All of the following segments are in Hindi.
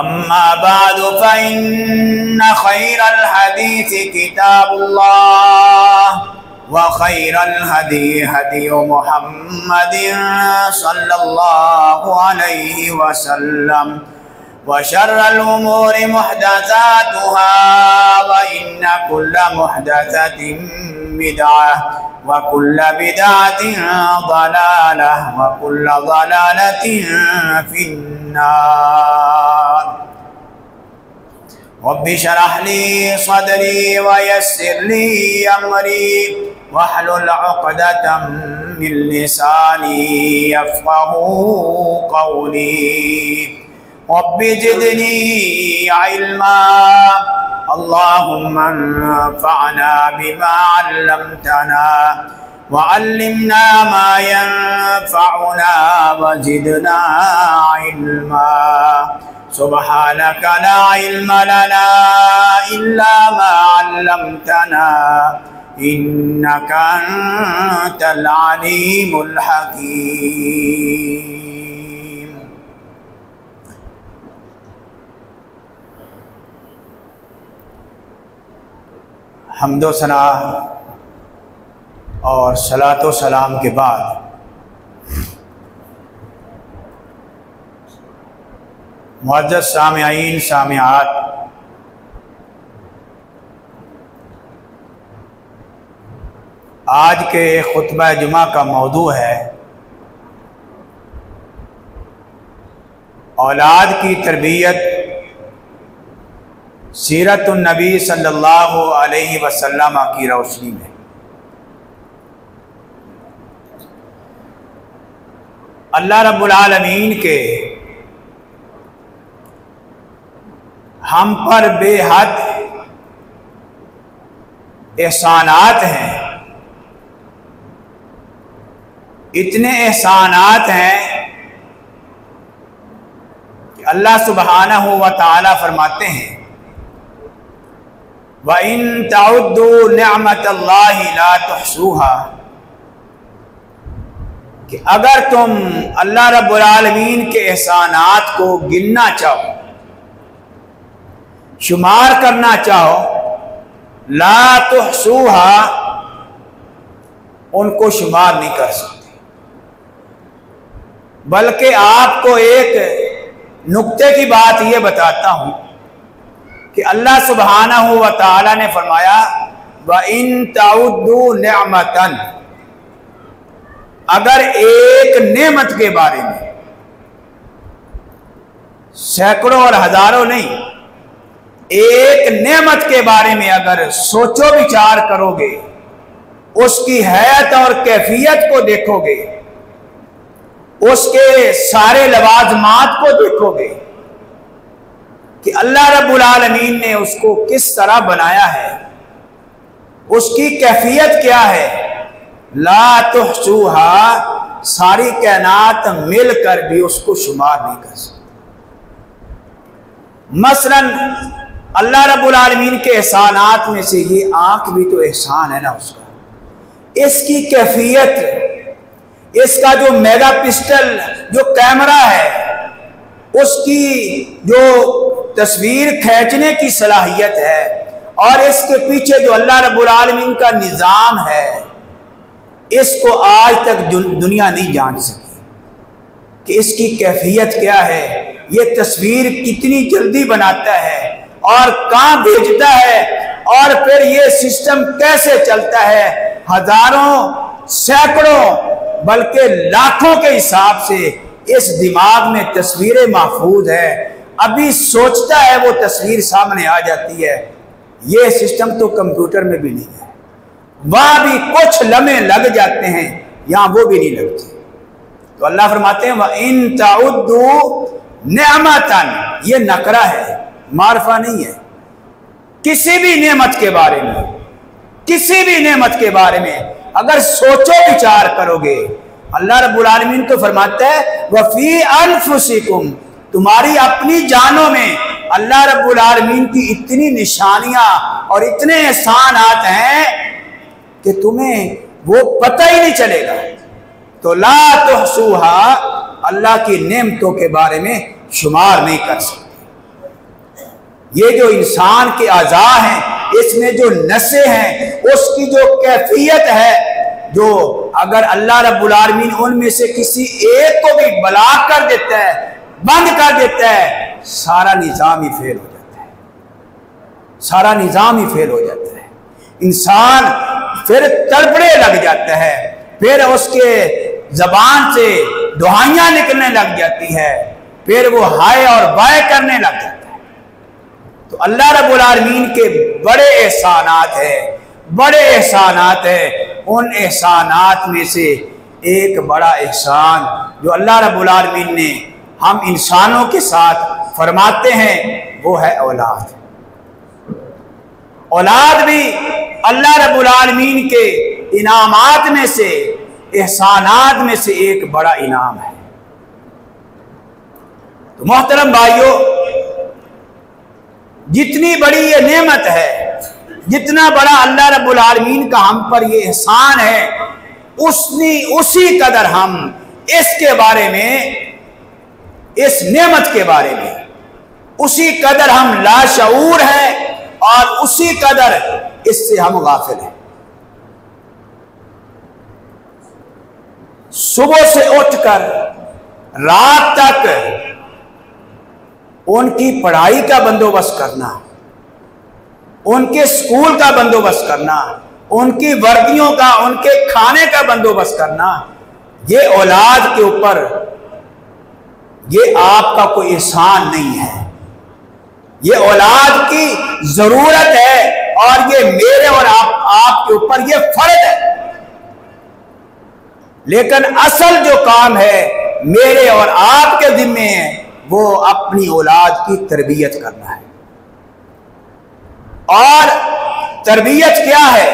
अम्मा बादु फ़इन्न खैरल हदीस किताबुल्लाह व खैरल हदी हदी मुहम्मदिन सल्लल्लाहु अलैहि वसल्लम व शर्रल उमूरि मुहदसातुहा व इन्न कुल्ल मुहदसतिन बिदअह व कुल्ल बिदअतिन ज़लालह व कुल्ल ज़लालतिन फिन्नार। रब्बि शरह ली सदरी व यस्सिर ली अमरी वहलुल उक़दतम मिन लिसानी यफ़क़हू क़ौली। रब्बि ज़िदनी इल्मा अल्लाहुम्मा अन्फ़अना बिमा अल्लमतना व अल्लिमना मा यंफ़अुना व ज़िदना इल्मा। सुब्हानक ला इल्म लना इल्ला मा अल्लमतना इन्नक अंतल अलीमुल हकीम। हम्दो सना और सलातो सलाम के बाद मुअज़्ज़ज़ सामिईन सामिआत, आज के खुतबा जुमा का मौदू है औलाद की तरबियत सीरतुन नबी सल्लल्लाहु अलैहि वसल्लम की रोशनी में। अल्लाह रब्बुल आलमीन के हम पर बेहद एहसानात हैं, इतने एहसानात हैं कि अल्लाह सुब्हानहु व तआला फरमाते हैं व इन तउद्दू निअमतल्लाहि ला तुहसूहा, कि अगर तुम अल्लाह रब्बुल आलमीन के एहसानात को गिनना चाहो, शुमार करना चाहो, ला तुहसूहा, उनको शुमार नहीं कर सकते। बल्कि आपको एक नुक्ते की बात यह बताता हूं कि अल्लाह सुब्हानहु व तआला ने फरमाया व इन तउद्दू निअमतन, अगर एक नेमत के बारे में, सैकड़ों और हजारों नहीं, एक नेमत के बारे में अगर सोचो विचार करोगे, उसकी हैत और कैफियत को देखोगे, उसके सारे लवाजमात को देखोगे कि अल्लाह रब्बुल आलमीन ने उसको किस तरह बनाया है, उसकी कैफियत क्या है, ला तुहसूहा, सारी कायनात मिलकर भी उसको शुमार नहीं कर सकती। मसलन अल्लाह रब्बुल आलमीन के एहसानात में से ये आंख भी तो एहसान है ना उसका, इसकी कैफियत, इसका जो मेगा पिक्सल जो कैमरा है, उसकी जो तस्वीर खींचने की सलाहियत है, और इसके पीछे जो अल्लाह रब्बुल आलमीन का निज़ाम है, इसको आज तक दुनिया नहीं जान सकी कि इसकी कैफियत क्या है, ये तस्वीर कितनी जल्दी बनाता है और कहाँ भेजता है, और फिर ये सिस्टम कैसे चलता है, हजारों, सैकड़ों, बल्कि लाखों के हिसाब से इस दिमाग में तस्वीरें महफूज है। अभी सोचता है वो तस्वीर सामने आ जाती है। ये सिस्टम तो कंप्यूटर में भी नहीं है, वहां भी कुछ लम्हे लग जाते हैं, यहां वो भी नहीं लगते। तो अल्लाह फरमाते हैं व इन तउद्दू निअमतन, ये नकरा है, मारफा नहीं है। किसी भी नेमत के बारे में, किसी भी नेमत के बारे में अगर सोचो विचार करोगे, अल्लाह रब्बुल आलमीन तो फरमाता है वफी अनफुसिकुम, तुम्हारी अपनी जानों में अल्लाह रब्बुल आलमीन की इतनी निशानियां और इतने एहसानात हैं कि तुम्हें वो पता ही नहीं चलेगा। तो ला तुहसूहा, अल्लाह की नेमतों के बारे में शुमार नहीं कर सकते। ये जो इंसान के अज़ा हैं, इसमें जो नसें हैं, उसकी जो कैफियत है, जो अगर अल्लाह रब्बुल आलमीन उनमें से किसी एक को भी ब्लॉक कर देता है, बंद कर देता है, सारा निज़ाम ही फेल हो जाता है, सारा निज़ाम ही फेल हो जाता है। इंसान फिर तड़पड़े लग जाता है, फिर उसके जबान से दुहाइयां निकलने लग जाती है, फिर वो हाय और बाय करने लग जाता है। तो अल्लाह रब्बुल आलमीन के बड़े एहसानात है, बड़े एहसानात है। उन एहसानात में से एक बड़ा एहसान जो अल्लाह रब्बुल आलमीन ने हम इंसानों के साथ फरमाते हैं, वो है औलाद। औलाद भी अल्लाह रब्बुल आलमीन के इनामात में से, एहसानात में से एक बड़ा इनाम है। तो मोहतरम भाइयों, जितनी बड़ी ये नेमत है, जितना बड़ा अल्लाह रब्बुल आलमीन का हम पर ये एहसान है, उसी कदर हम इसके बारे में, इस नेमत के बारे में, उसी कदर हम लाशऊर हैं और उसी कदर इससे हम गाफिल हैं। सुबह से उठकर रात तक उनकी पढ़ाई का बंदोबस्त करना, उनके स्कूल का बंदोबस्त करना, उनकी वर्दियों का, उनके खाने का बंदोबस्त करना, ये औलाद के ऊपर ये आपका कोई एहसान नहीं है, ये औलाद की जरूरत है और ये मेरे और आपके ऊपर ये फर्ज है। लेकिन असल जो काम है मेरे और आपके जिम्मे है, वो अपनी औलाद की तरबियत करना है। और तरबियत क्या है?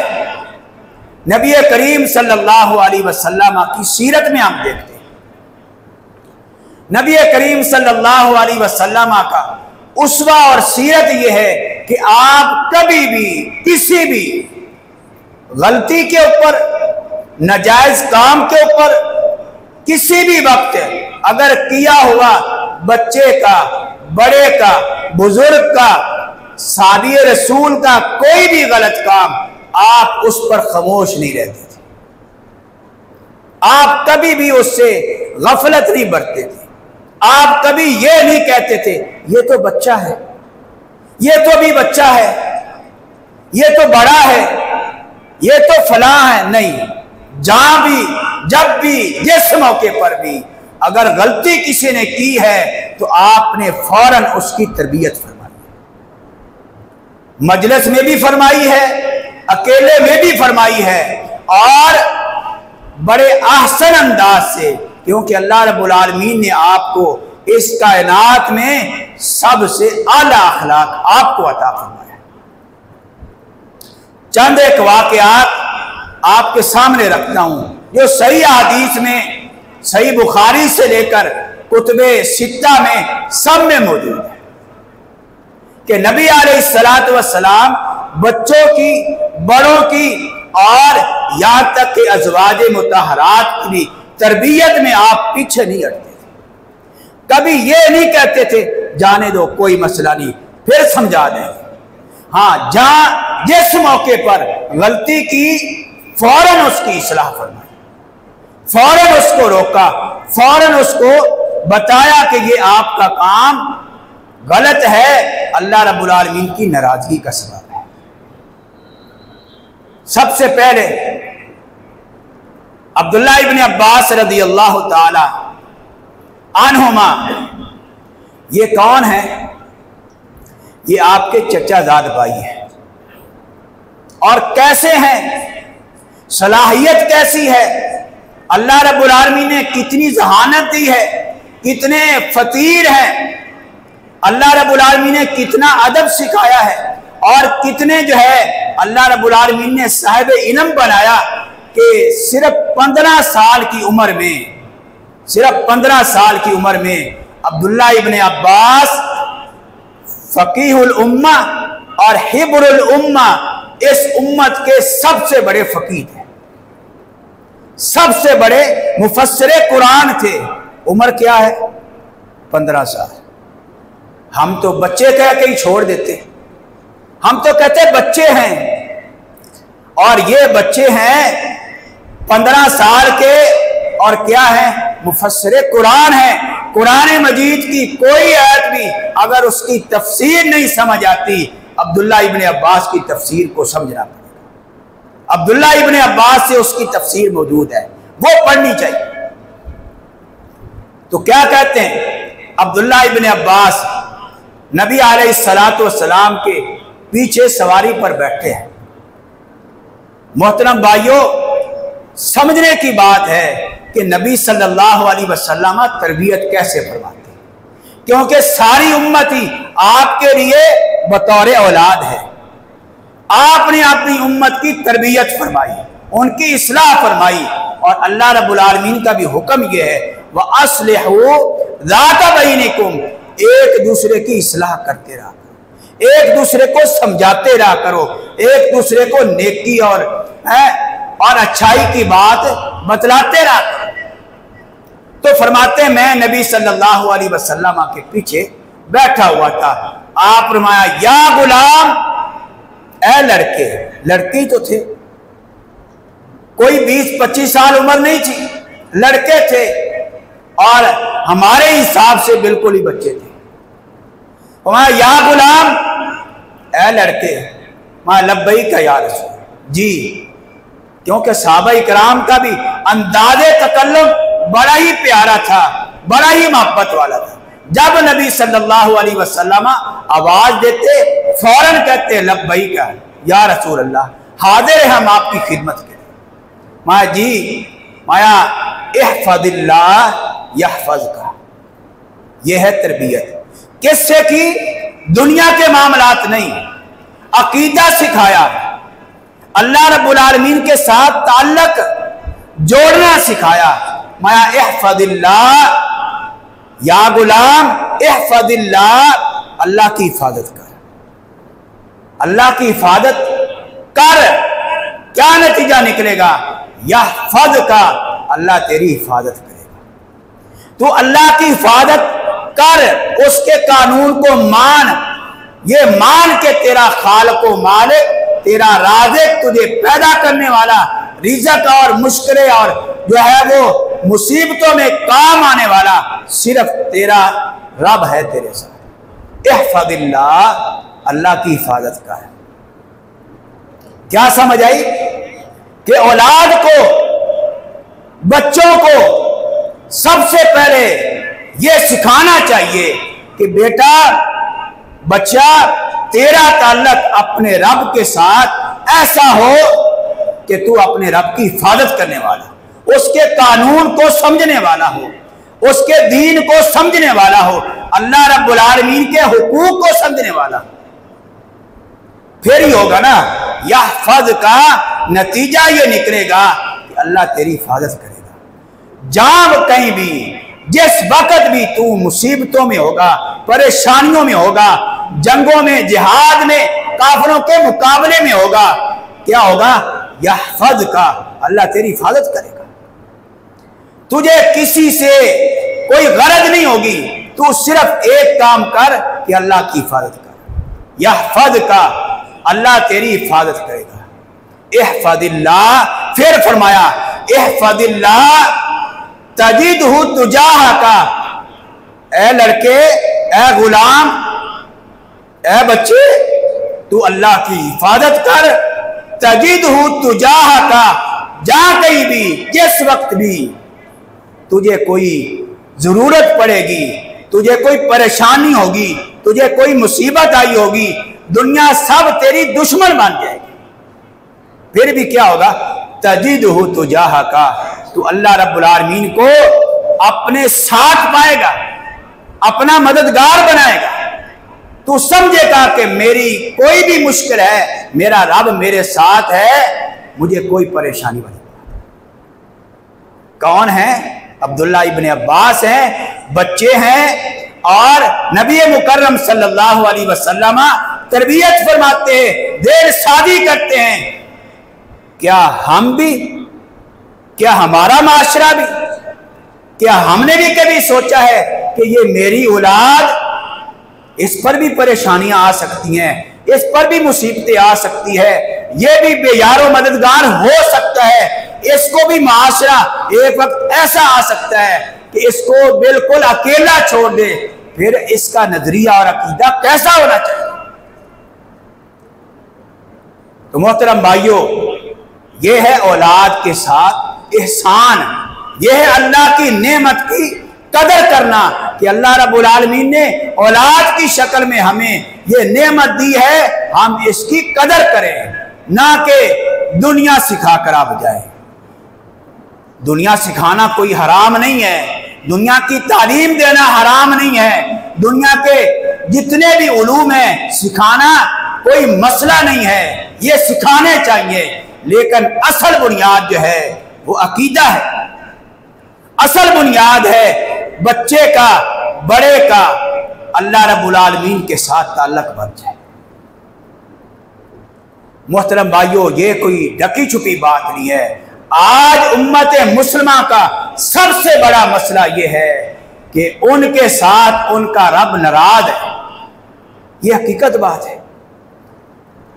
नबी करीम सल्लल्लाहु अलैहि वसल्लम की सीरत में हम देखते हैं, नबी करीम सल्लल्लाहु अलैहि वसल्लम का उस्वा और सीरत यह है कि आप कभी भी किसी भी गलती के ऊपर, नाजायज काम के ऊपर, किसी भी वक्त अगर किया हुआ बच्चे का, बड़े का, बुजुर्ग का, साबिए रसूल का कोई भी गलत काम, आप उस पर खामोश नहीं रहते थे, आप कभी भी उससे गफलत नहीं बरतते थे, आप कभी ये नहीं कहते थे ये तो बच्चा है, ये तो भी बच्चा है, ये तो बड़ा है, ये तो फलां है। नहीं, जहां भी, जब भी, जिस मौके पर भी अगर गलती किसी ने की है तो आपने फौरन उसकी तरबियत फरमाई, मजलिस में भी फरमाई है, अकेले में भी फरमाई है, और बड़े आसान अंदाज से, क्योंकि अल्लाह रब्बुल आलमीन ने आपको इस कायनात में सबसे आला अखलाक आपको अता फरमाया। चंद एक वाक़यात आपके सामने रखता हूं जो सही हदीस में, सही बुखारी से लेकर कुतुबे सित्ता में सब में मौजूद है कि नबी अलैहिस्सलातु वस्सलाम बच्चों की, बड़ों की और यहां तक कि अज़वाजे मुतहरात की भी तरबियत में आप पीछे नहीं हटते थे। कभी ये नहीं कहते थे जाने दो, कोई मसला नहीं, फिर समझा देंगे। हाँ, जहां जिस मौके पर गलती की फौरन उसकी इस्लाह फरमाई, फौरन उसको रोका, फौरन उसको बताया कि ये आपका काम गलत है, अल्लाह रब्बुल आलमीन की नाराजगी का सबब है। सबसे पहले अब्दुल्लाह इब्न अब्बास रज़ी अल्लाह ताला अन्हुमा, ये कौन है? ये आपके चचाजाद भाई हैं। और कैसे हैं, सलाहियत कैसी है, अल्लाह रब्बुल आलमीन ने कितनी जहानत दी है, कितने फकीर हैं, अल्लाह रब्बुल आलमीन ने कितना अदब सिखाया है, और कितने जो है अल्लाह रब्बुल आलमीन ने साहिब इल्म बनाया कि सिर्फ 15 साल की उम्र में, सिर्फ 15 साल की उम्र में अब्दुल्लाह इब्न अब्बास फकीहुल उम्मा और हिब्रुल उम्मा, इस उम्मत के सबसे बड़े फकीर थे, सबसे बड़े मुफस्सिरे कुरान थे, उम्र क्या है? 15 साल। हम तो बच्चे कह के ही छोड़ देते, हम तो कहते बच्चे हैं, और ये बच्चे हैं 15 साल के, और क्या है? मुफस्सिर कुरान है। कुरान मजीद की कोई आयत भी अगर उसकी तफसीर नहीं समझ आती, अब्दुल्ला इब्ने अब्बास की तफसीर को समझना पड़ेगा। अब्दुल्ला इब्ने अब्बास से उसकी तफसीर मौजूद है, वो पढ़नी चाहिए। तो क्या कहते हैं अब्दुल्ला इब्ने अब्बास, नबी अलैहिस्सलातु वस्सलाम के पीछे सवारी पर बैठे हैं। मोहतरम भाइयों, समझने की बात है कि नबी सल्लल्लाहु अलैहि वसल्लम तरबियत कैसे फरमाते हैं, क्योंकि सारी उम्मत ही आपके लिए बतौर औलाद है। आपने अपनी उम्मत की तरबियत फरमाई, उनकी इस्लाह फरमाई, और अल्लाह रब्बुल आलमीन का भी हुक्म यह है, व अस्लिहू ज़ाता बैनिकुम, एक दूसरे की इस्लाह करते रहा करो, एक दूसरे को समझाते रहा करो, एक दूसरे को नेकी और अच्छाई की बात बतलाते रहा करो। तो फरमाते हैं मैं नबी सल्लल्लाहु अलैहि वसल्लम के पीछे बैठा हुआ था। आप फरमाया या गुलाम, ए लड़के, लड़के तो थे, कोई 20-25 साल उम्र नहीं थी, लड़के थे, और हमारे हिसाब से बिल्कुल ही बच्चे थे। फरमाया या गुलाम, ए लड़के। मां लब्बैक या रसूल, जी, क्योंकि सहाबा इकराम का भी अंदाज़े तकल्लुम बड़ा ही प्यारा था, बड़ा ही मोहब्बत वाला था। जब नबी सल्लल्लाहु अलैहि वसल्लम आवाज देते फौरन कहते लब्बैक या रसूल अल्लाह, हाजिर है हम आपकी खिदमत के। माया जी, माया इहफज़िल्लाह यहफज़का, यह है तरबियत। किससे की? दुनिया के मामलात नहीं, अकीदा सिखाया, अल्लाह रब्बुल आलमीन के साथ ताल्लुक जोड़ना सिखाया। माया इहफज़िल्लाह, या गुलाम इहफज़िल्लाह, अल्लाह की हिफाजत कर, अल्लाह की हिफाजत कर। क्या नतीजा निकलेगा? यहफज़का, अल्लाह तेरी हिफाजत करेगा। तो अल्लाह की हिफाजत कर, उसके कानून को मान, ये मान के तेरा खालिक व मालिक, तेरा राज़िक, तुझे पैदा करने वाला, रिज़्क़ और मुश्किलें और जो है वो मुसीबतों में काम आने वाला सिर्फ तेरा रब है तेरे साथ। इहफज़िल्लाह, अल्लाह की हिफाजत का है। क्या समझ आई कि औलाद को, बच्चों को सबसे पहले ये सिखाना चाहिए कि बेटा, बच्चा, तेरा ताल्लुक अपने रब के साथ ऐसा हो कि तू अपने रब की हिफाजत करने वाला, उसके कानून को समझने वाला हो, उसके दीन को समझने वाला हो, अल्लाह रब्बुल आलमीन के हुकूक को समझने वाला। फिर ही होगा ना, यहफज़का, नतीजा ये निकलेगा कि अल्लाह तेरी हिफाजत करेगा। जब कहीं भी, जिस वक्त भी तू मुसीबतों में होगा, परेशानियों में होगा, जंगों में, जिहाद में, काफिरों के मुकाबले में होगा, क्या होगा? यहफज़का, अल्लाह तेरी हिफाजत करेगा। तुझे किसी से कोई गरज नहीं होगी, तू सिर्फ एक काम कर कि अल्लाह की हिफाजत कर। यहफज़का, अल्लाह तेरी हिफाजत करेगा। इहफज़िल्लाह, फिर फरमाया इहफज़िल्लाह तजिदहु तुजाहका, ए लड़के, ए गुलाम, ए बच्चे, तू अल्लाह की हिफाजत कर। तजिदहु तुजाहका, जहां कहीं भी, जिस वक्त भी तुझे कोई जरूरत पड़ेगी, तुझे कोई परेशानी होगी, तुझे कोई मुसीबत आई होगी, दुनिया सब तेरी दुश्मन बन जाएगी, फिर भी क्या होगा? तजिदहु तुजाहका, तू अल्लाह रब्बुल आलमीन को अपने साथ पाएगा, अपना मददगार बनाएगा। तू समझेगा कि मेरी कोई भी मुश्किल है, मेरा रब मेरे साथ है, मुझे कोई परेशानी नहीं। कौन है? अब्दुल्ला इब्ने अब्बास हैं, बच्चे हैं, और नबी मुकर्रम सल्लल्लाहु अलैहि वसल्लम तरबियत फरमाते हैं, देर शादी करते हैं। क्या हम भी, क्या हमारा माशरा भी क्या हमने भी कभी सोचा है कि ये मेरी औलाद, इस पर भी परेशानियां आ सकती हैं, इस पर भी मुसीबतें आ सकती है, ये भी बेयारो मददगार हो सकता है, इसको भी माशरा एक वक्त ऐसा आ सकता है कि इसको बिल्कुल अकेला छोड़ दे, फिर इसका नजरिया और अकीदा कैसा होना चाहिए। तो मोहतरम भाइयों, यह है औलाद के साथ एहसान, यह है अल्लाह की नेमत की कदर करना कि अल्लाह रब्बुल आलमीन ने औलाद की शक्ल में हमें यह नेमत दी है, हम इसकी कदर करें, ना कि दुनिया सिखा कर आप जाए। दुनिया सिखाना कोई हराम नहीं है, दुनिया की तालीम देना हराम नहीं है, दुनिया के जितने भी उलूम हैं सिखाना कोई मसला नहीं है, ये सिखाने चाहिए, लेकिन असल बुनियाद जो है वो अकीदा है। असल बुनियाद है बच्चे का, बड़े का अल्लाह रब्बुल आलमीन के साथ ताल्लुक बन जाए। मोहतरम भाइयों, ये कोई ढकी छुपी बात नहीं है। आज उम्मत मुस्लिमा का सबसे बड़ा मसला ये है कि उनके साथ उनका रब नाराज है। ये हकीकत बात है,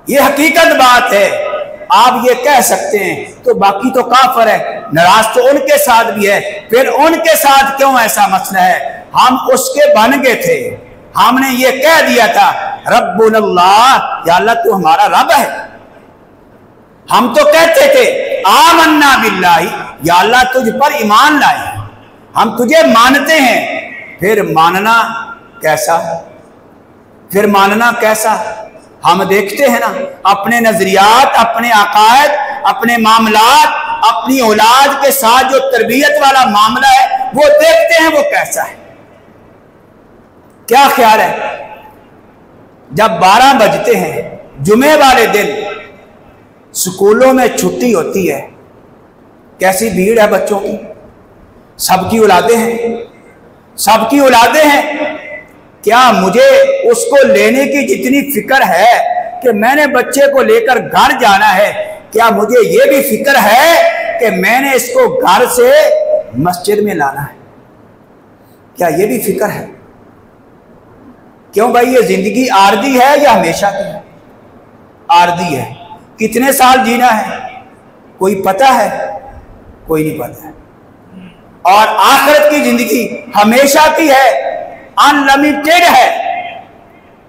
ये हकीकत बात है। आप ये कह सकते हैं तो बाकी तो काफिर है, नाराज तो उनके साथ भी है, फिर उनके साथ क्यों ऐसा मसला है? हम उसके बन गए थे, हमने ये कह दिया था रब्बुल्लाह, या अल्लाह तू हमारा रब है। हम तो कहते थे आमन्ना बिल्लाही, या अल्लाह तुझ पर ईमान लाए, हम तुझे मानते हैं। फिर मानना कैसा? फिर मानना कैसा? हम देखते हैं ना अपने नजरियात, अपने अकायद, अपने मामलात, अपनी औलाद के साथ जो तरबियत वाला मामला है वो देखते हैं वो कैसा है। क्या ख्याल है, जब 12 बजते हैं जुमे वाले दिन, स्कूलों में छुट्टी होती है, कैसी भीड़ है बच्चों की, सबकी औलादें हैं, सबकी औलादें हैं। क्या मुझे उसको लेने की जितनी फिक्र है कि मैंने बच्चे को लेकर घर जाना है, क्या मुझे ये भी फिक्र है कि मैंने इसको घर से मस्जिद में लाना है? क्या ये भी फिक्र है? क्यों भाई, ये जिंदगी आर्जी है या हमेशा की है? आर्जी है। कितने साल जीना है कोई पता है? कोई नहीं पता है। और आखिरत की जिंदगी हमेशा की है, अनलिमिटेड है,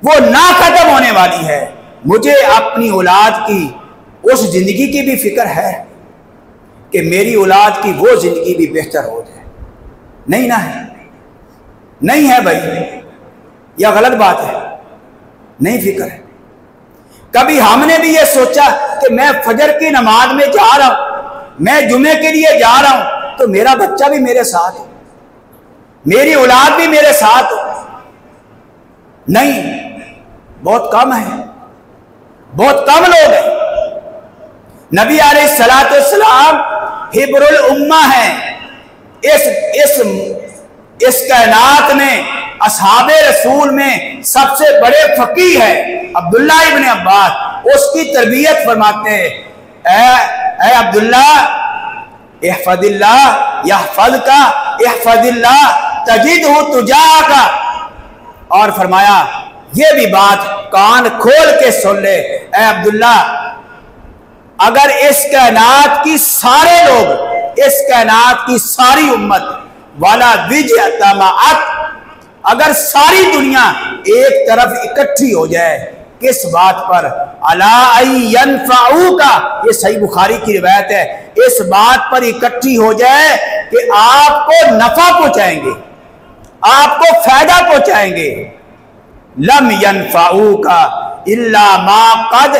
वो ना खत्म होने वाली है। मुझे अपनी औलाद की उस जिंदगी की भी फिक्र है कि मेरी औलाद की वो जिंदगी भी बेहतर हो जाए। नहीं ना है, नहीं है भाई, यह गलत बात है, नहीं फिक्र है। कभी हमने भी ये सोचा कि मैं फजर की नमाज में जा रहा हूं, मैं जुमे के लिए जा रहा हूं, तो मेरा बच्चा भी मेरे साथ हो, मेरी औलाद भी मेरे साथ हो? नहीं, बहुत कम है, बहुत कम लोग हैं। नबी अलैहिस्सलातु वस्सलाम हिब्रुल उम्मा है। इस कायनात में असहाबे रसूल में सबसे बड़े फकीह है अब्दुल्ला इब्न अब्बास। उसकी तरबियत फरमाते हैं, ऐ अब्दुल्ला, इहफदिल्लाह यहफज़का, इहफदिल्लाह तजिदहु तुजाका। और फरमाया ये भी बात कान खोल के सुन ले, ऐ अब्दुल्ला, अगर इस कायनात की सारे लोग, इस कायनात की सारी उम्मत वाला विजय तमाअत, अगर सारी दुनिया एक तरफ इकट्ठी हो जाए, किस बात पर? अला यनफाऊ का, ये सही बुखारी की रिवायत है, इस बात पर इकट्ठी हो जाए कि आपको नफा पहुंचाएंगे, आपको फायदा पहुंचाएंगे। लम यनफाऊ का इल्ला मा कद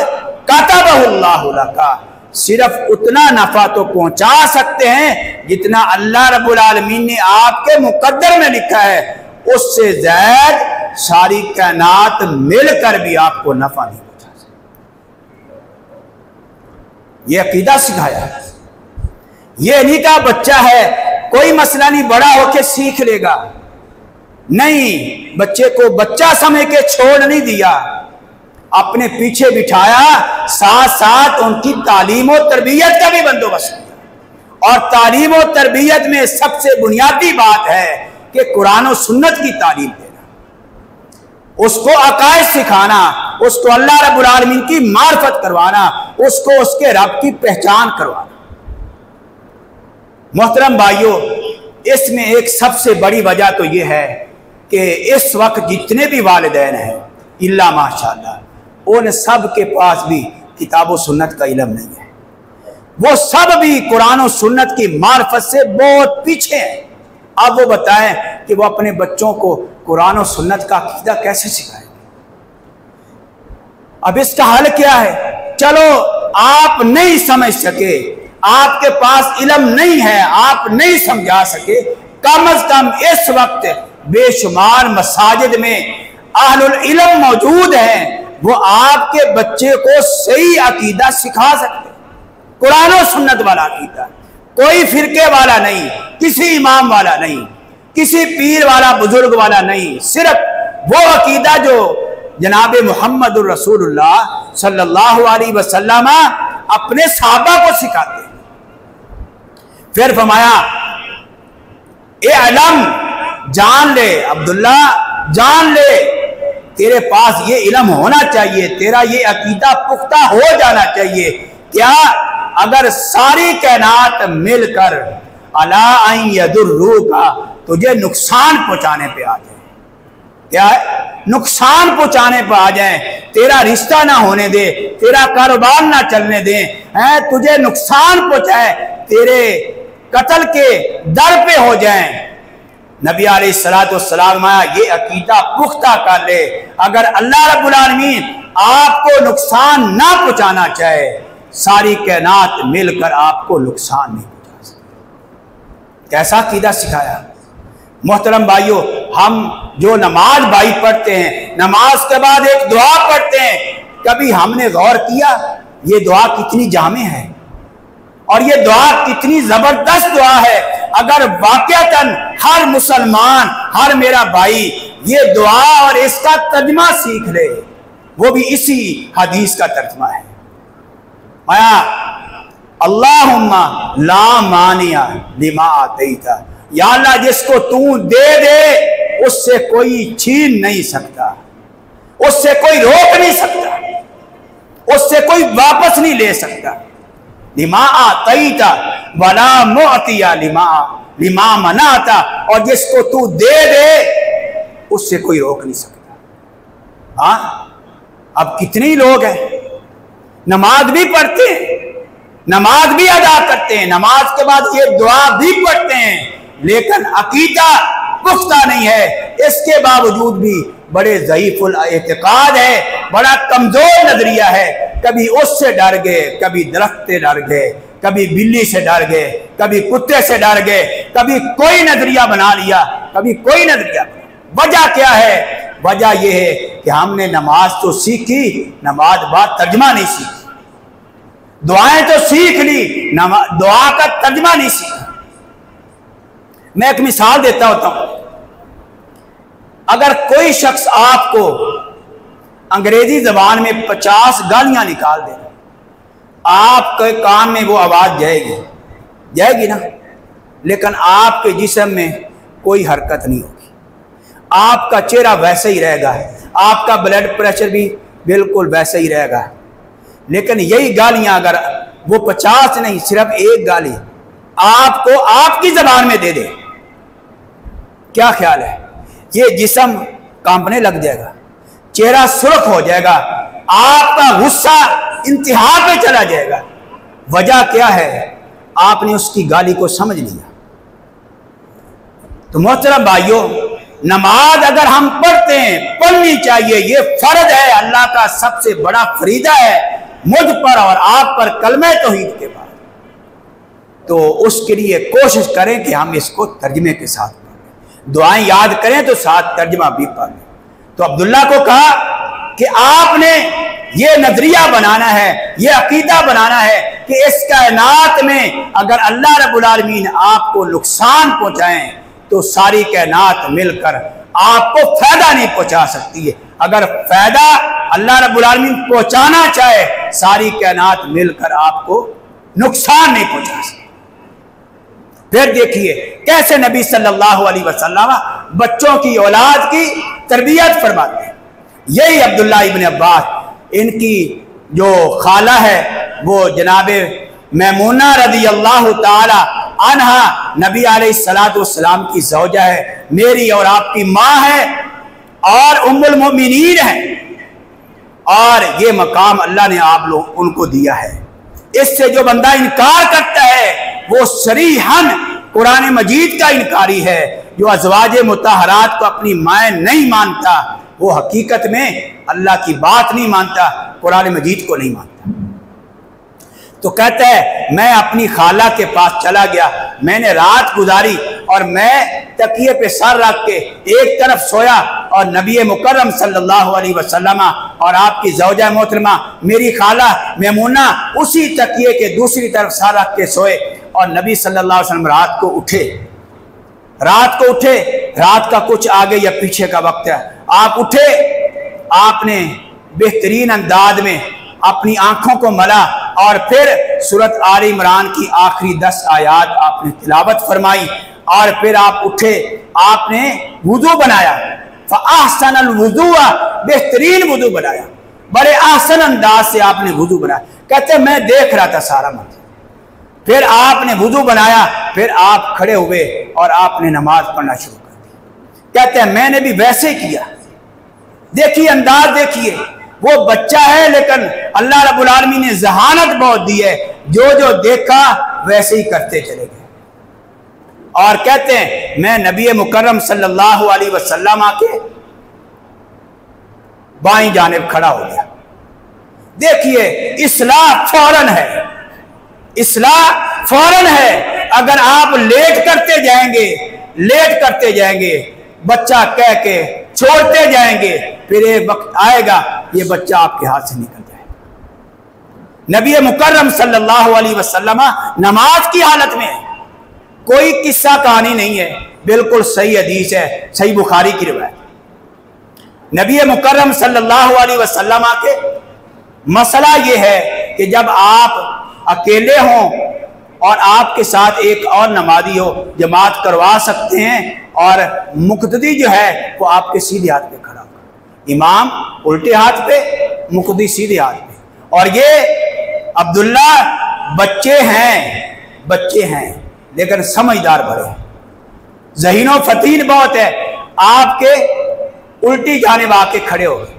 कतबहुल्लाहु लका, सिर्फ उतना नफा तो पहुंचा सकते हैं जितना अल्लाह रब्बुल आलमीन ने आपके मुकद्दर में लिखा है, उससे ज्यादा सारी कायनात मिलकर भी आपको नफा नहीं पहुंचा सकती। ये अकीदा सिखाया है। ये नहीं कहा बच्चा है कोई मसला नहीं, बड़ा होके सीख लेगा। नहीं, बच्चे को बच्चा समझ के छोड़ नहीं दिया, अपने पीछे बिठाया, साथ साथ उनकी तालीम और तरबियत का भी बंदोबस्त किया, और तालीम और तरबियत में सबसे बुनियादी बात है कि कुरान और सुन्नत की तालीम देना, उसको अकायद सिखाना, उसको अल्लाह रब्बुल आलमीन की मार्फत करवाना, उसको उसके रब की पहचान करवाना। मोहतरम भाइयों, इसमें एक सबसे बड़ी वजह तो यह है कि इस वक्त जितने भी वालिदैन हैं इल्ला माशाअल्लाह, उन सब के पास भी किताब और सुन्नत का इल्म नहीं है। वो सब भी कुरान और सुन्नत की मार्फत से बहुत पीछे हैं। अब वो बताएं कि वो अपने बच्चों को कुरान और सुन्नत का अकीदा कैसे सिखाएंगे? अब इसका हल क्या है? चलो आप नहीं समझ सके, आपके पास इल्म नहीं है, आप नहीं समझा सके, कम अज कम इस वक्त बेशुमार मसाजिद में अहलुल इल्म मौजूद हैं, वो आपके बच्चे को सही अकीदा सिखा सकते, कुरान और सुन्नत वाला अकीदा, कोई फिरके वाला नहीं, किसी इमाम वाला नहीं, किसी पीर वाला बुजुर्ग वाला नहीं, सिर्फ वो अकीदा जो जनाब मुहम्मदुर रसूलुल्लाह सल्लल्लाहु अलैहि वसल्लम अपने सहाबा को सिखाते। फिर फरमाया, ए इल्म जान ले अब्दुल्ला, जान ले, तेरे पास ये इल्म होना चाहिए, तेरा ये अकीदा पुख्ता हो जाना चाहिए। क्या? अगर सारी कायनात मिलकर अला अन यदुर्रू का तुझे नुकसान पहुंचाने पे आ जाए, क्या है? नुकसान पहुंचाने पे आ जाए, तेरा रिश्ता ना होने दे, तेरा कारोबार ना चलने दे, है तुझे नुकसान पहुंचाए, तेरे कत्ल के दर पे हो जाए, नबी अलैहिस्सलातु वस्सलाम ये अकीदा पुख्ता कर ले, अगर अल्लाह रब्बुल आलमीन आपको नुकसान ना पहुंचाना चाहे, सारी कायनात मिलकर आपको नुकसान नहीं पहुंचा सकती। कैसा अकीदा सिखाया? मोहतरम भाइयों, हम जो नमाज भाई पढ़ते हैं, नमाज के बाद एक दुआ पढ़ते हैं, कभी हमने गौर किया ये दुआ कितनी जामे है और ये दुआ कितनी जबरदस्त दुआ है? अगर वाकईतन हर मुसलमान, हर मेरा भाई ये दुआ और इसका तर्जुमा सीख ले, वो भी इसी हदीस का तर्जुमा है। माया अल्लाहुम्मा ला मानिया लिमा आतैता, या अल्लाह जिसको तू दे दे उससे कोई छीन नहीं सकता, उससे कोई रोक नहीं सकता, उससे कोई वापस नहीं ले सकता। लिमा आतैता वला मुअतिया लिमा मनाता, और जिसको तू दे दे उससे कोई रोक नहीं सकता। हाँ, अब कितने लोग हैं नमाज भी पढ़ते हैं, नमाज भी अदा करते हैं, नमाज के बाद ये दुआ भी पढ़ते हैं, लेकिन अकीदा पुख्ता नहीं है, इसके बावजूद भी बड़े ज़ईफ़ुल एतिक़ाद है, बड़ा कमजोर नजरिया है। कभी उससे डर गए, कभी दरख्त से डर गए, कभी बिल्ली से डर गए, कभी कुत्ते से डर गए, कभी कोई नजरिया बना लिया, कभी कोई नजरिया। वजह क्या है? वजह यह है कि हमने नमाज तो सीखी, नमाज बाद तर्जुमा नहीं सीखी, दुआएं तो सीख ली, दुआ का तर्जुमा नहीं सीखा। मैं एक मिसाल देता होता हूं, अगर कोई शख्स आपको अंग्रेजी जबान में 50 गालियां निकाल दे, आपके कान में वो आवाज जाएगी, जाएगी ना, लेकिन आपके जिस्म में कोई हरकत नहीं होगी, आपका चेहरा वैसे ही रहेगा, आपका ब्लड प्रेशर भी बिल्कुल वैसे ही रहेगा। लेकिन यही गालियां अगर वो 50 नहीं, सिर्फ एक गाली आपको आपकी जबान में दे दे, क्या ख्याल है? ये जिस्म कांपने लग जाएगा, चेहरा सुर्ख हो जाएगा, आपका गुस्सा इंतहा पे चला जाएगा। वजह क्या है? आपने उसकी गाली को समझ लिया। तो मोहतरम भाइयों, नमाज अगर हम पढ़ते हैं, पढ़नी चाहिए, ये फर्ज है, अल्लाह का सबसे बड़ा फरीदा है मुझ पर और आप पर कलमे तौहीद के बाद। तो उसके लिए कोशिश करें कि हम इसको तर्जमे के साथ पढ़ें, दुआएं याद करें तो साथ तर्जमा भी पढ़ें। तो अब्दुल्ला को कहा कि आपने ये नजरिया बनाना है, ये अकीदा बनाना है कि इस कायनात में अगर अल्लाह रब्बुल आलमीन आपको नुकसान पहुंचाएं तो सारी कायनात मिलकर आपको फायदा नहीं पहुंचा सकती है। अगर फायदा अल्लाह रब्बुल आलमीन पहुंचाना चाहे, सारी कायनात मिलकर आपको नुकसान नहीं पहुंचा सकती। फिर देखिए कैसे नबी सल्लल्लाहु अलैहि वसल्लम बच्चों की औलाद की तरबियत फरमाते हैं। यही अब्दुल्ला इब्न अब्बास, इनकी जो खाला है वो जनाबे मैमूना रदी अल्लाह ताला अन्हा नबी अलैहिस्सलातु वस्सलाम की ज़ौजा है, मेरी और आपकी माँ है और उम्मुल मोमिनीन है। और ये मकाम अल्लाह ने आप लोग उनको दिया है। इससे जो बंदा इनकार करता है वो सरीहन कुरान मजीद का इनकारी है। जो अज़वाजे मुतहरात को अपनी माँ नहीं मानता वो हकीकत में अल्लाह की बात नहीं मानता, कुरान मजीद को नहीं मानता। तो कहता है मैं अपनी खाला के पास चला गया, मैंने रात गुजारी और मैं तकिए पे सर रख के एक तरफ सोया और नबी मुकर्रम सल्लल्लाहु अलैहि वसल्लम और आपकी ज़ौजा मोहतरमा मेरी खाला मैमूना उसी तकिए के दूसरी तरफ सर रख के सोए। और नबी सल्लल्लाहु अलैहि वसल्लम रात को उठे, रात का कुछ आगे या पीछे का वक्त है, आप उठे, आपने बेहतरीन अंदाज में अपनी आंखों को मला और फिर सूरत आल इमरान की आखिरी 10 आयात आपने तिलावत फरमाई। और फिर आप उठे, आपने वुजू बनाया, फ़अहसनल वुज़ूअ, बेहतरीन वुजू बनाया, बड़े आसान अंदाज से आपने वुजू बनाया। कहते मैं देख रहा था सारा मंजर। फिर आपने वुजू बनाया, फिर आप खड़े हुए और आपने नमाज पढ़ना शुरू कर दी। कहते हैं मैंने भी वैसे किया। देखिए अंदाज देखिए, वो बच्चा है लेकिन अल्लाह रब्बुल आलमीन ने जहानत बहुत दी है, जो जो देखा वैसे ही करते चले गए। और कहते हैं मैं नबी मुकर्रम सल्लल्लाहु अलैहि वसल्लम के बाईं जानिब खड़ा हो गया। देखिए इस्लाह फौरन है, इस्लाह फौरन है। अगर आप लेट करते जाएंगे बच्चा कह के छोड़ते जाएंगे, फिर एक वक्त आएगा ये बच्चा आपके हाथ से निकल जाएगा। नबी मुकर्रम सल्लल्लाहु अलैहि वसल्लम नमाज की हालत में, कोई किस्सा कहानी नहीं है, बिल्कुल सही हदीस है, सही बुखारी की रिवायत। नबी मुकर्रम सल्लल्लाहु अलैहि वसल्लम के मसला ये है कि जब आप अकेले हों और आपके साथ एक और नमाजी हो, जमात करवा सकते हैं और मुक्तदी जो है वो आपके सीधे हाथ पे खड़ा होगा, इमाम उल्टे हाथ पे, मुक्तदी सीधे हाथ पे। और ये अब्दुल्ला बच्चे हैं लेकिन समझदार बड़े हैं, ज़हीनो फतीन बहुत है, आपके उल्टी जानिब आके खड़े हो गए।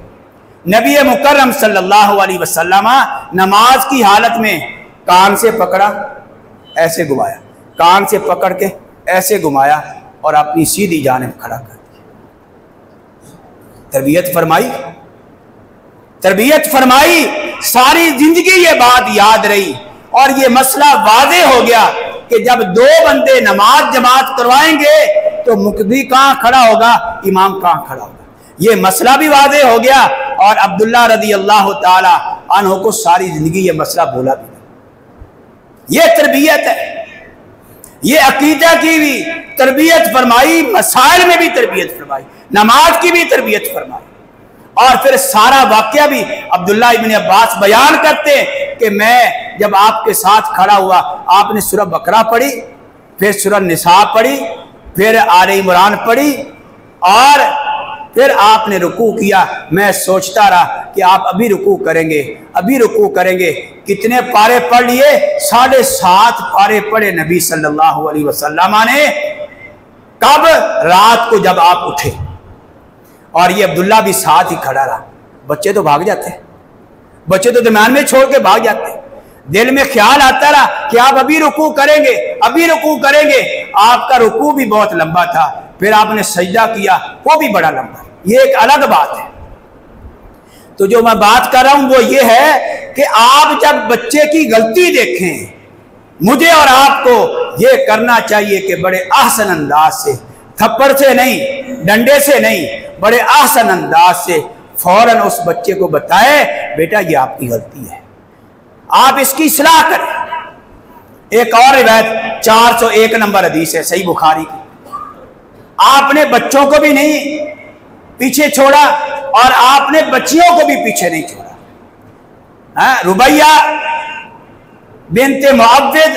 नबी मुकर्रम सल्लल्लाहु अलैहि वसल्लम नमाज की हालत में कान से पकड़ा, ऐसे घुमाया, कान से पकड़ के ऐसे घुमाया और अपनी सीधी जानिब खड़ा कर दिया। तरबियत फरमाई, सारी जिंदगी ये बात याद रही और ये मसला वाज़े हो गया कि जब दो बंदे नमाज जमात करवाएंगे तो मुक्तदी कहाँ खड़ा होगा, इमाम कहाँ खड़ा होगा। ये मसला भी वाज़े हो गया और अब्दुल्ला रज़ी अल्लाह ताला अन्हु को सारी जिंदगी ये मसला बोला भी। ये तरबियत है, ये अकीदा की भी तरबियत फरमाई, मसाइल में भी तरबियत फरमाई, नमाज की भी तरबियत फरमाई। और फिर सारा वाकया भी अब्दुल्ला इब्न अब्बास बयान करते कि मैं जब आपके साथ खड़ा हुआ, आपने सूरह बकरा पढ़ी, फिर सूरह निसा पढ़ी, फिर आले इमरान पढ़ी और फिर आपने रुकू किया। मैं सोचता रहा कि आप अभी रुकू करेंगे। कितने पारे पढ़ लिए? 7.5 पारे पढ़े नबी सल्लल्लाहु अलैहि वसल्लम ने। कब? रात को जब आप उठे। और ये अब्दुल्ला भी साथ ही खड़ा रहा। बच्चे तो भाग जाते, बच्चे तो दरम्यान में छोड़ के भाग जाते। दिल में ख्याल आता रहा कि आप अभी रुकू करेंगे। आपका रुकू भी बहुत लंबा था, फिर आपने सजदा किया, वो भी बड़ा लंबा। ये एक अलग बात है। तो जो मैं बात कर रहा हूं वो ये है कि आप जब बच्चे की गलती देखें, मुझे और आपको ये करना चाहिए कि बड़े आसान अंदाज से, थप्पड़ से नहीं, डंडे से नहीं, बड़े आसान अंदाज से फौरन उस बच्चे को बताए, बेटा ये आपकी गलती है, आप इसकी इस्लाह करें। एक और रिवायत 401 नंबर हदीस है सही बुखारी की। आपने बच्चों को भी नहीं पीछे छोड़ा और आपने बच्चियों को भी पीछे नहीं छोड़ा। रुबैया बिन्ते मुअव्विद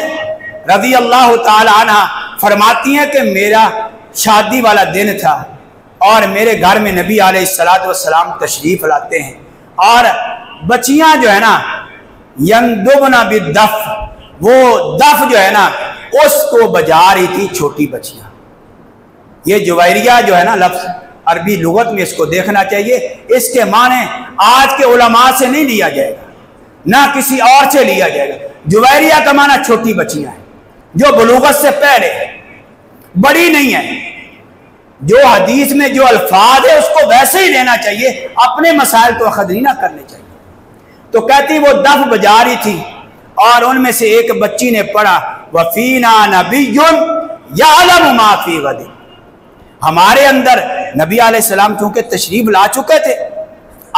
रज़ी अल्लाह ताला अन्हा फरमाती हैं कि मेरा शादी वाला दिन था और मेरे घर में नबी अलैहिस्सलातु वस्सलाम तशरीफ लाते हैं और बच्चियां जो है ना यंदुबना बिदफ, वो दफ जो है ना उसको बजा रही थी छोटी बच्चियां। ये जुवैरिया जो है ना लफ्ज अरबी लुगत में इसको देखना चाहिए, इसके माने आज के उलमा से नहीं लिया जाएगा ना किसी और से लिया जाएगा। जुवैरिया का माना छोटी बच्चियां हैं जो बलूगत से पहले, बड़ी नहीं है। जो हदीस में जो अल्फाज है उसको वैसे ही लेना चाहिए, अपने मसाइल तो खदरी ना करने चाहिए। तो कहती वो दफ बजा रही थी और उनमें से एक बच्ची ने पढ़ा वफीना नबियुन यअलमु मा फी गद, हमारे अंदर नबी अलैहिस्सलाम चूंकि तशरीफ ला चुके थे,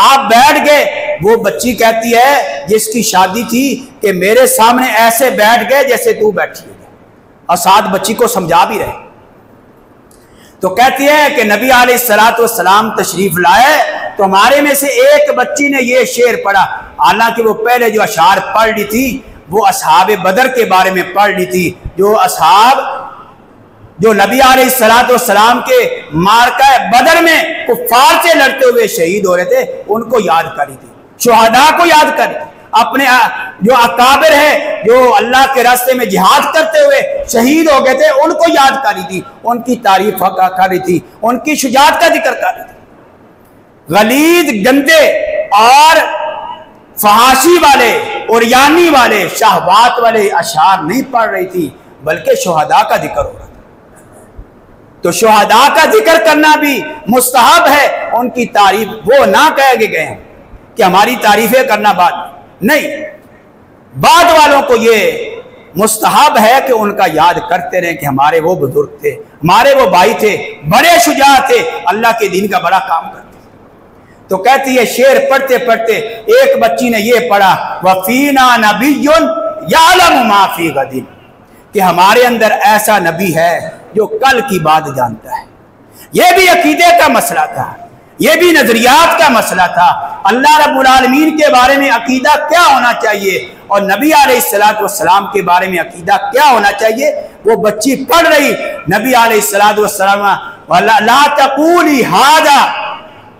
आप बैठ गए। वो बच्ची कहती है जिसकी शादी थी कि मेरे सामने ऐसे बैठ गए जैसे तू बैठी है, और साथ बच्ची को समझा भी रहे। तो कहती है कि नबी अलैहिस्सलातु वस्सलाम तशरीफ लाए तो हमारे में से एक बच्ची ने ये शेर पढ़ा, हालांकि वो पहले जो अशार पढ़ ली थी वो असहाब बदर के बारे में पढ़ ली थी, जो असहाब जो नबी अलैहिस्सलातु वस्सलाम के मारका बदर में कुफ्फार से लड़ते हुए शहीद हो रहे थे उनको याद करी थी, शुहदा को याद करी, अपने जो अकाबिर है जो अल्लाह के रास्ते में जिहाद करते हुए शहीद हो गए थे उनको याद करी थी, उनकी तारीफ कर रही थी, उनकी शुजाअत का जिक्र कर रही थी। गलीद गंदे और फहाशी वाले और यानी वाले शहवात वाले अशार नहीं पढ़ रही थी, बल्कि शुहदा का जिक्र हो रहा था। तो शुहदा का जिक्र करना भी मुस्तहब है, उनकी तारीफ वो ना कह के गए हैं कि हमारी तारीफें करना बाद नहीं, बाद वालों को ये मुस्तहब है कि उनका याद करते रहें कि हमारे वो बुजुर्ग थे, हमारे वो भाई थे, बड़े शुजा थे, अल्लाह के दीन का बड़ा काम करते। तो कहती है शेर पढ़ते पढ़ते एक बच्ची ने ये पढ़ा वफीना नबियुन यअलमु मा फी गदिन, कि हमारे अंदर ऐसा नबी है जो कल की बात जानता है। यह भी अकीदे का मसला था, यह भी नजरियात का मसला था। अल्लाह रब्बुल आलमीन के बारे में अकीदा क्या होना चाहिए और नबी अलैहिस्सलातु वस्सलाम के बारे में अकीदा क्या होना चाहिए, वो बच्ची पढ़ रही नबी अलैहिस्सलातु वस्सलाम ला तक़ूली हादा,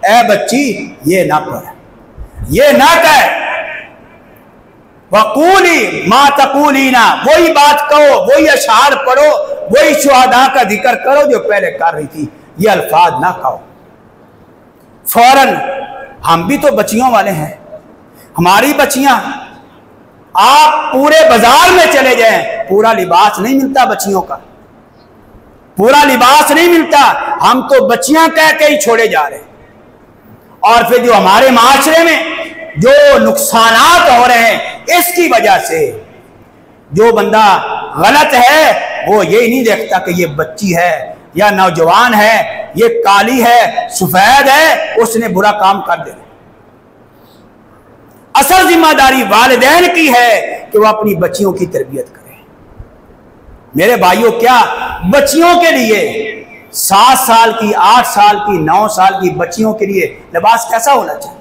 ए बच्ची ये ना पढ़, ये ना कह, वक़ूली मा तक़ूलीना, वही बात कहो, वही अशार पढ़ो, वही शुहदा का जिक्र करो जो पहले कर रही थी, ये अल्फाज ना कहो। फौरन हम भी तो बच्चियों वाले हैं, हमारी बच्चियां, आप पूरे बाजार में चले जाएं, पूरा लिबास नहीं मिलता बच्चियों का, पूरा लिबास नहीं मिलता, हम तो बच्चियां कह के ही छोड़े जा रहे हैं। और फिर जो हमारे माशरे में जो नुकसानात हो रहे हैं इसकी वजह से जो बंदा गलत है वो ये नहीं देखता कि ये बच्ची है या नौजवान है, ये काली है सफेद है, उसने बुरा काम कर देना। असल जिम्मेदारी वालिदैन की है कि वह अपनी बच्चियों की तरबियत करें। मेरे भाइयों, क्या बच्चियों के लिए 7 साल की, 8 साल की, 9 साल की बच्चियों के लिए लिबास कैसा होना चाहिए?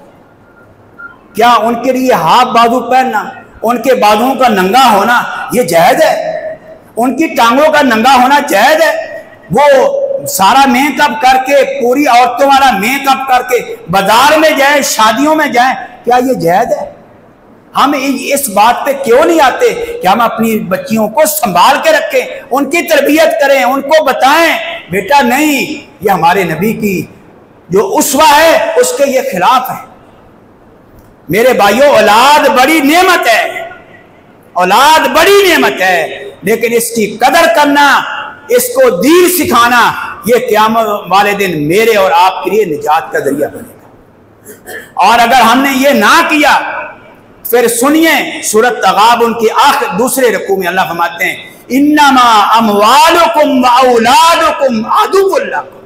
क्या उनके लिए हाफ बाजू पहनना, उनके बाजुओं का नंगा होना ये जायज है? उनकी टांगों का नंगा होना जायज है? वो सारा मेकअप करके, पूरी औरतों वाला मेकअप करके बाजार में जाए, शादियों में जाए, क्या ये जायज है? हम इस बात पे क्यों नहीं आते कि हम अपनी बच्चियों को संभाल के रखें, उनकी तरबियत करें, उनको बताएं बेटा नहीं, ये हमारे नबी की जो उस्वा है उसके ये खिलाफ है। मेरे भाइयों, औलाद बड़ी नेमत है, औलाद बड़ी नेमत है, लेकिन इसकी कदर करना, इसको दीन सिखाना, ये क़यामत वाले दिन मेरे और आपके लिए निजात का जरिया बनेगा। और अगर हमने ये ना किया, फिर सुनिए सूरत तगाबुन की आखिर दूसरे रकू में अल्लाह फरमाते हैं इन्नमा अमवालुकुम व औलादुकुम अदुव्वुल लकुम,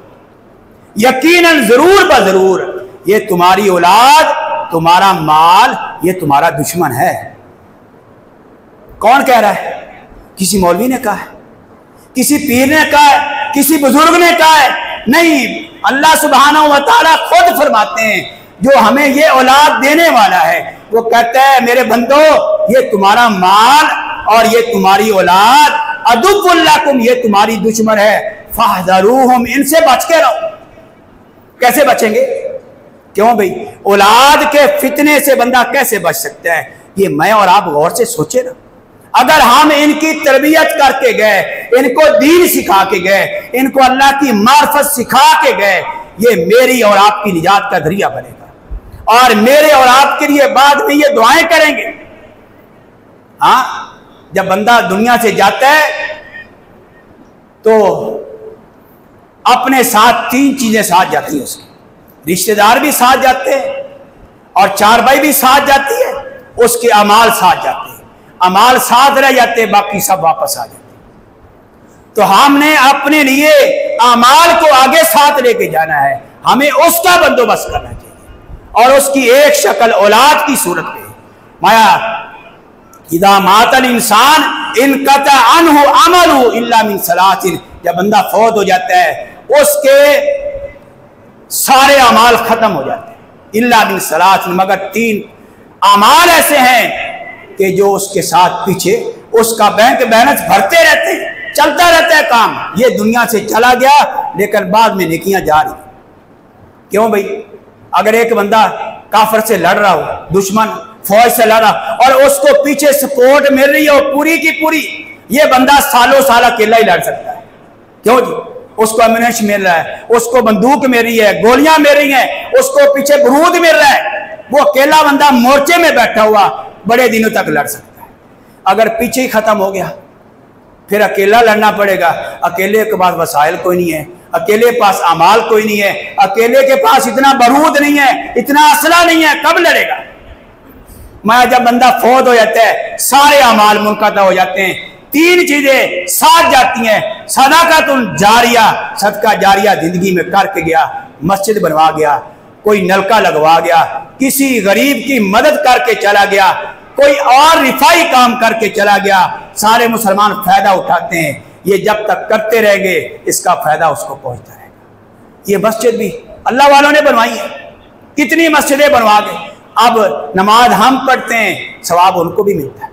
यकीनन जरूर बजरूर ये तुम्हारी औलाद, तुम्हारा माल, ये तुम्हारा दुश्मन है। कौन कह रहा है? किसी मौलवी ने कहा है, किसी पीर ने कहा है, किसी बुजुर्ग ने कहा है? नहीं, अल्लाह सुब्हानहू व तआला खुद फरमाते हैं जो हमें ये औलाद देने वाला है, वो कहता है मेरे बंदो, ये तुम्हारा माल और ये तुम्हारी औलाद अदुव्वुल्लकुम, ये तुम्हारी दुश्मन है, फहज़रूहुम, इनसे बच के रहो। कैसे बचेंगे? क्यों भाई, औलाद के फितने से बंदा कैसे बच सकता है? ये मैं और आप गौर से सोचे ना। अगर हम इनकी तरबियत करके गए, इनको दीन सिखा के गए, इनको अल्लाह की मार्फत सिखा के गए, ये मेरी और आपकी निजात का जरिया बनेगा और मेरे और आपके लिए बाद में ये दुआएं करेंगे। हाँ, जब बंदा दुनिया से जाता है तो अपने साथ 3 चीजें साथ जाती हैं उसकी। रिश्तेदार भी साथ जाते हैं और 4 भाई भी साथ जाती है, उसके अमाल साथ जाते हैं, अमाल साथ रह जाते हैं, बाकी सब वापस आ जाते हैं। तो हमने अपने लिए अमाल को आगे साथ लेके जाना है, हमें उसका बंदोबस्त करना चाहिए और उसकी एक शक्ल औलाद की सूरत में। माया इदा मातल इंसान इनकता अनहु अमलु इल्ला मिन सलासिन, जब बंदा फौत हो जाता है उसके सारे अमाल खत्म हो जाते हैं, इल्ला मिन सलासिन, मगर 3 अमाल ऐसे हैं कि जो उसके साथ पीछे उसका बैंक बैलेंस भरते रहते हैं, चलता रहता है काम। ये दुनिया से चला गया लेकिन बाद में नेकियां जा रही। क्यों भाई, अगर एक बंदा काफिर से लड़ रहा हो, दुश्मन फौज से लड़ रहा और उसको पीछे सपोर्ट मिल रही है पूरी की पूरी, ये बंदा सालों साल अकेला ही लड़ सकता है। क्यों जी, उसको एम्यूनेशन मिल रहा है, उसको बंदूक मिल रही है, गोलियां मिल रही हैं, उसको पीछे बारूद मिल रहा है। वो अकेला बंदा मोर्चे में बैठा हुआ बड़े दिनों तक लड़ सकता है। अगर पीछे ही खत्म हो गया फिर अकेला लड़ना पड़ेगा। अकेले के पास वसाइल कोई नहीं है, अकेले पास अमाल कोई नहीं है, अकेले के पास इतना बारूद नहीं है, इतना असला नहीं है, कब लड़ेगा? मैं जब बंदा फौत हो जाता है सारे अमाल मुनक़ता हो जाते हैं। 3 चीजें साथ जाती हैं, सदाक़तुन जारिया, सदका जारिया जिंदगी में करके गया, मस्जिद बनवा गया, कोई नलका लगवा गया, किसी गरीब की मदद करके चला गया, कोई और रिफाई काम करके चला गया, सारे मुसलमान फायदा उठाते हैं। ये जब तक करते रहेंगे इसका फायदा उसको पहुंचता रहेगा। ये मस्जिद भी अल्लाह वालों ने बनवाई है, कितनी मस्जिदें बनवा गए। अब नमाज हम पढ़ते हैं, सवाब उनको भी मिलता है।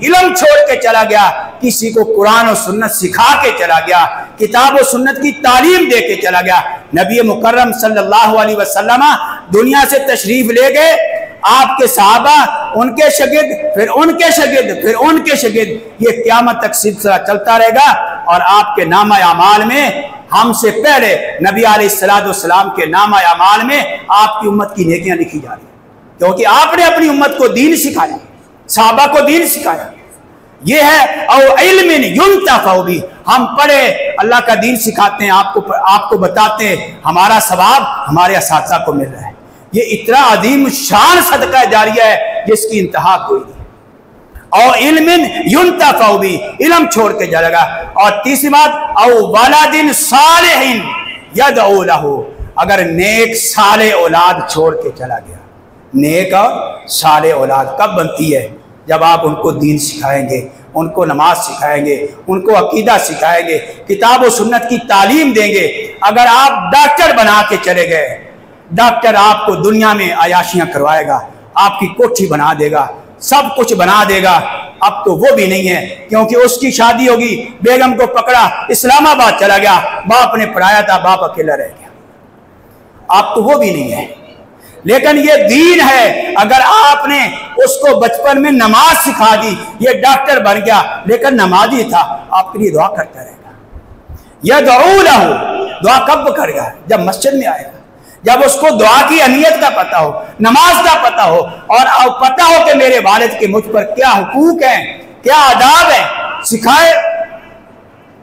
इल्म छोड़ के चला गया, किसी को कुरान और सुन्नत सिखा के चला गया, किताब और सुन्नत की तालीम दे के चला गया। नबी मुकर्रम सल्लल्लाहु अलैहि वसल्लम दुनिया से तशरीफ ले गए, आपके सहाबा, उनके शागिर्द, फिर उनके शागिर्द, फिर उनके शागिर्द, ये क़यामत तक सिलसिला चलता रहेगा। और आपके नामा अमाल में हमसे पहले नबी अलैहिस्सलाम के नामा अमाल में आपकी उम्मत की नेकियां लिखी जा रही है, क्योंकि आपने अपनी उम्मत को दीन सिखाया, सहाबा को दीन सिखाया। ये है और इल्मिन युंतफ़उ भी, हम पढ़े अल्लाह का दीन सिखाते हैं, आपको बताते हैं, हमारा सवाब हमारे असातिज़ा को मिल रहा है। ये इतना अजीम शान सदका जारिया है जिसकी इंतहा कोई नहीं। और इल्मिन युंतफ़उ भी, इल्म छोड़ के जाएगा। और तीसरी बात, औ वलदिन सालिहिन यदउ लहू, अगर नेक साले औलाद छोड़ के चला गया। नेक और साले औलाद कब बनती है? जब आप उनको दीन सिखाएंगे, उनको नमाज सिखाएंगे, उनको अकीदा सिखाएंगे, किताब और सुन्नत की तालीम देंगे। अगर आप डॉक्टर बना के चले गए, डॉक्टर आपको दुनिया में अयाशियां करवाएगा, आपकी कोठी बना देगा, सब कुछ बना देगा। अब तो वो भी नहीं है, क्योंकि उसकी शादी होगी, बेगम को पकड़ा, इस्लामाबाद चला गया, बाप ने पढ़ाया था, बाप अकेला रह गया। अब तो वो भी नहीं है। लेकिन ये दीन है, अगर आपने उसको बचपन में नमाज सिखा दी, ये डॉक्टर बन गया लेकिन नमाजी था, आपके लिए दुआ करता रहेगा। यदउ लहू, दुआ कब करेगा? जब मस्जिद में आएगा, जब उसको दुआ की अहमियत का पता हो, नमाज का पता हो, और पता हो कि मेरे वालिद के मुझ पर क्या हुकूक हैं, क्या आदाब है,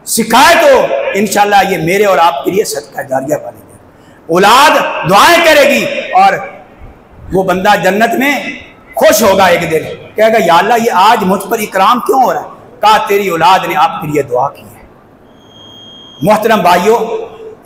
सिखाए तो इंशाल्लाह ये मेरे और आपके लिए सदका जारिया बनेगा। औलाद दुआएं करेगी और वो बंदा जन्नत में खुश होगा। एक दिन कहेगा, या अल्लाह ये आज मुझ पर इकराम क्यों हो रहा है? कहा, तेरी औलाद ने आपके लिए दुआ की है। मोहतरम भाइयों,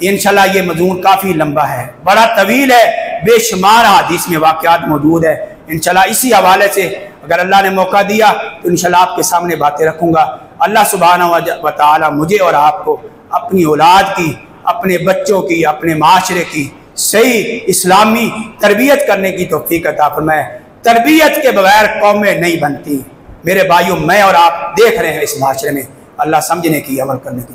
इंशाल्लाह ये मजमून काफ़ी लंबा है, बड़ा तवील है, बेशुमार हदीस में वाक़यात मौजूद है। इंशाल्लाह इसी हवाले से अगर अल्लाह ने मौका दिया तो इंशाल्लाह आपके सामने बातें रखूँगा। अल्लाह सुब्हानहू व तआला मुझे और आपको अपनी औलाद की, अपने बच्चों की, अपने माशरे की सही इस्लामी तरबियत करने की तौफीक अता फरमाए। तरबियत के बगैर कौमें नहीं बनती। मेरे भाइयों, मैं और आप देख रहे हैं इस माशरे में। अल्लाह समझने की, अमल करने की